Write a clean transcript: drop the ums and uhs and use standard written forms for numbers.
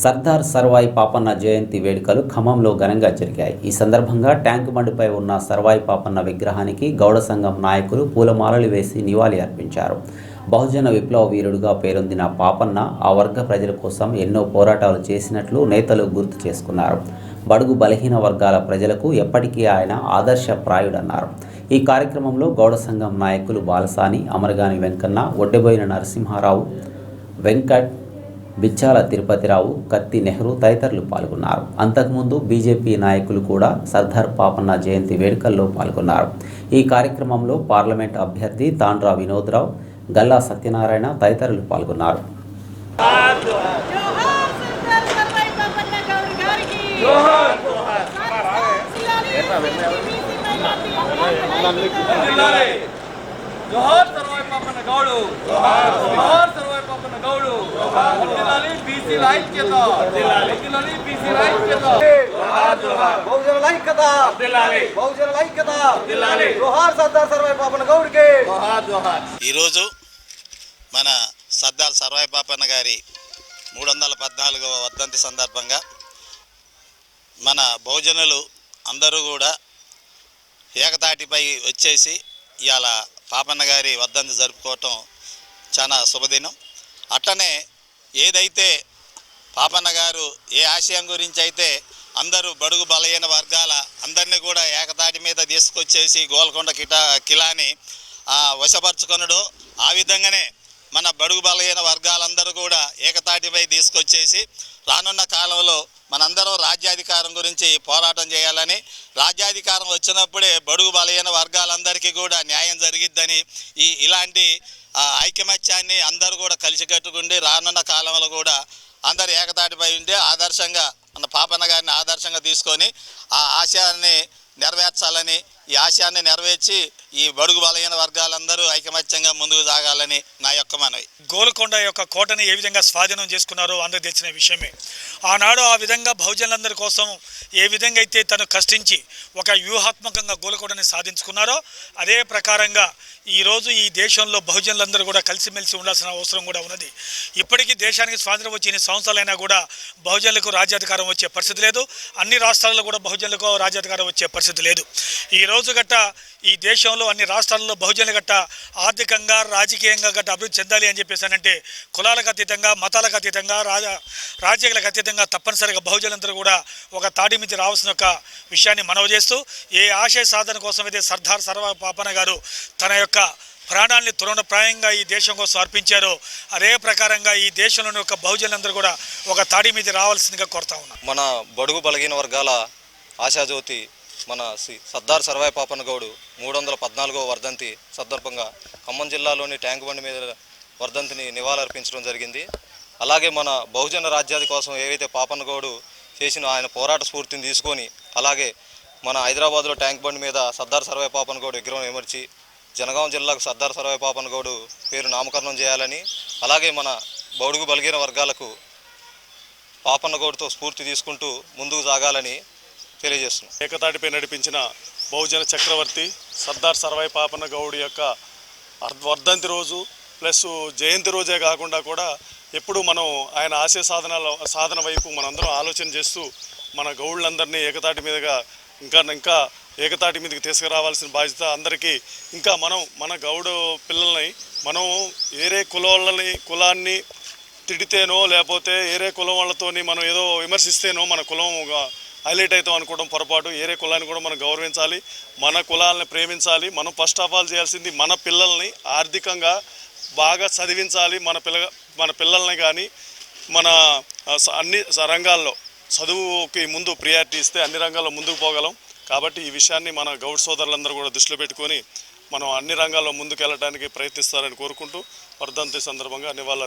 సర్దార్ సర్వాయి పాపన్న జయంతి వేడుకలు ఖమ్మంలో ఘనంగా జరిగాయి. ఈ సందర్భంగా ట్యాంక్ బండిపై ఉన్న సర్వాయి పాపన్న విగ్రహానికి గౌడ సంఘం నాయకులు పూలమాలలు వేసి నివాళి అర్పించారు. బహుజన విప్లవ వీరుడుగా పేరొందిన పాపన్న ఆ వర్గ ప్రజల కోసం ఎన్నో పోరాటాలు చేసినట్లు నేతలు గుర్తు చేసుకున్నారు. బడుగు బలహీన వర్గాల ప్రజలకు ఎప్పటికీ ఆయన ఆదర్శప్రాయుడన్నారు. ఈ కార్యక్రమంలో గౌడ సంఘం నాయకులు బాలసాని, అమరగాని వెంకన్న, ఒడ్డెబోయిన నరసింహారావు, వెంకట్, బిచ్చాల తిరుపతిరావు, కత్తి నెహ్రూ తదితరులు పాల్గొన్నారు. అంతకుముందు బీజేపీ నాయకులు కూడా సర్దార్ పాపన్న జయంతి వేడుకల్లో పాల్గొన్నారు. ఈ కార్యక్రమంలో పార్లమెంట్ అభ్యర్థి తాండ్రా వినోద్రావు, గల్లా సత్యనారాయణ తదితరులు పాల్గొన్నారు. జోహార్ సర్వాయి పాపన్న గౌడు, జోహార్ సర్వాయి పాపన్న గౌడు, వర్ధిల్లాలి బీసీల ఐక్యత, వర్ధిల్లాలి బీసీల ఐక్యత, జోహార్ జోహార్ బహుజనుల ఐక్యత, వర్ధిల్లాలి బహుజనుల ఐక్యత, వర్ధిల్లాలి జోహార్ సర్దార్ సర్వాయి పాపన్న గౌడుకి జోహార్ జోహార్. ఈరోజు మన సర్దార్ సర్వాయి పాపన్న గారి 314వ వర్ధంతి సందర్భంగా మన బహుజనులు అందరూ కూడా ఏకతాటిపై వచ్చేసి ఇవాళ పాపన్న గారి వర్ధంతి జరుపుకోవటం చాలా శుభదినం. అట్లనే ఏదైతే పాపన్న గారు ఏ ఆశయం గురించి అయితే అందరూ బడుగు బలహీన వర్గాల అందరినీ కూడా ఏకతాటి మీద తీసుకొచ్చేసి గోల్కొండ కిలాని వశపరుచుకొనడు, ఆ విధంగానే మన బడుగు బలహీన వర్గాలందరూ కూడా ఏకతాటిపై తీసుకొచ్చేసి రానున్న కాలంలో మనందరం రాజ్యాధికారం గురించి పోరాటం చేయాలని, రాజ్యాధికారం వచ్చినప్పుడే బడుగు బలహీన వర్గాలందరికీ కూడా న్యాయం జరిగిద్దని ఇలాంటి ఐకమత్యాన్ని అందరూ కూడా కలిసికట్టుకుండి రానున్న కాలంలో కూడా అందరు ఏకతాటిపై ఉండి ఆదర్శంగా మన పాపన్న గారిని ఆదర్శంగా తీసుకొని ఆ ఆశయాన్ని నెరవేర్చాలని, ఈ ఆశయాన్ని నెరవేర్చి ఈ బడుగు బలహీన వర్గాలందరూ ఐకమత్యంగా ముందుకు సాగాలని నా యొక్క మనవి. గోల్కొండ యొక్క కోటని ఏ విధంగా స్వాధీనం చేసుకున్నారో అందరూ తెలిసిన విషయమే. ఆనాడు ఆ విధంగా బహుజనులందరి కోసం ఏ విధంగా అయితే తను కష్టించి ఒక వ్యూహాత్మకంగా గోల్కొండని సాధించుకున్నారో అదే ప్రకారంగా ఈరోజు ఈ దేశంలో బహుజనులందరూ కూడా కలిసిమెలిసి ఉండాల్సిన అవసరం కూడా ఉన్నది. ఇప్పటికీ దేశానికి స్వాతంత్రం వచ్చి ఎన్ని సంవత్సరాలైనా కూడా బహుజనులకు రాజ్యాధికారం వచ్చే పరిస్థితి లేదు. అన్ని రాష్ట్రాల్లో కూడా బహుజనులకు రాజ్యాధికారం వచ్చే పరిస్థితి లేదు. ఈ రోజు గట్ట ఈ దేశంలో అన్ని రాష్ట్రాల్లో బహుజనుల గట్ట ఆర్థికంగా రాజకీయంగా గట్ట అభివృద్ధి చెందాలి అని చెప్పేసానంటే కులాలకు అతీతంగా, మతాలకు అతీతంగా, రాజ్యాలకు అతీతంగా తప్పనిసరిగా బహుజనులందరూ కూడా ఒక తాటి మీద రావాల్సిన ఒక విషయాన్ని మనవి చేస్తూ ఏ ఆశయ సాధన కోసం అయితే సర్దార్ సర్వాయి పాపన్న గారు తన యొక్క ప్రాణాన్ని తృణప్రాయంగా ఈ దేశం కోసం అర్పించారో అదే ప్రకారంగా ఈ దేశంలోని ఒక బహుజనులందరూ కూడా ఒక తాటి మీద రావాల్సిందిగా కోరుతా ఉన్నాం. మన బడుగు బలహీన వర్గాల ఆశాజ్యోతి మన సర్దార్ సర్వాయి పాపన్న గౌడు 314వ వర్ధంతి సందర్భంగా ఖమ్మం జిల్లాలోని ట్యాంక్ బండి మీద వర్ధంతిని నివాళులర్పించడం జరిగింది. అలాగే మన బహుజన రాజ్యాధి కోసం ఏవైతే పాపన్న గౌడు చేసిన ఆయన పోరాట స్ఫూర్తిని తీసుకొని అలాగే మన హైదరాబాద్లో ట్యాంక్ బండి మీద సర్దార్ సర్వాయి పాపన్న గౌడు విగ్రహం ఏమర్చి జనగాం జిల్లాకు సర్దార్ సర్వాయి పాపన్న గౌడు పేరు నామకరణం చేయాలని, అలాగే మన బడుగు బలహీన వర్గాలకు పాపన్న గౌడుతో స్ఫూర్తి తీసుకుంటూ ముందుకు సాగాలని తెలియజేస్తున్నాం. ఏకతాటిపై నడిపించిన బహుజన చక్రవర్తి సర్దార్ సర్వాయి పాపన్న గౌడు యొక్క వర్ధంతి రోజు ప్లస్ జయంతి రోజే కాకుండా కూడా ఎప్పుడు మనం ఆయన ఆశయ సాధన వైపు మనందరం ఆలోచన చేస్తూ మన గౌళ్ళందరినీ ఏకతాటి మీదుగా ఇంకా ఏకతాటి మీదకి తీసుకురావాల్సిన బాధ్యత అందరికీ. ఇంకా మన గౌడు పిల్లల్ని మనం ఏరే కులాన్ని తిడితేనో లేకపోతే ఏరే కులం వాళ్ళతోని మనం ఏదో విమర్శిస్తేనో మన కులం హైలైట్ అవుతాం అనుకోవడం పొరపాటు. ఏరే కులాన్ని కూడా మనం గౌరవించాలి, మన కులాలని ప్రేమించాలి. మనం ఫస్ట్ ఆఫ్ ఆల్ చేయాల్సింది మన పిల్లల్ని ఆర్థికంగా బాగా చదివించాలి. మన పిల్లల్ని కానీ మన అన్ని రంగాల్లో చదువుకి ముందు ప్రియారిటీ ఇస్తే అన్ని రంగాల్లో ముందుకు పోగలం. కాబట్టి ఈ విషయాన్ని మన గౌడ్ సోదరులందరూ కూడా దృష్టిలో పెట్టుకొని మనం అన్ని రంగాల్లో ముందుకు వెళ్ళడానికి ప్రయత్నిస్తారని కోరుకుంటూ వర్ధంతి సందర్భంగా నివాళులు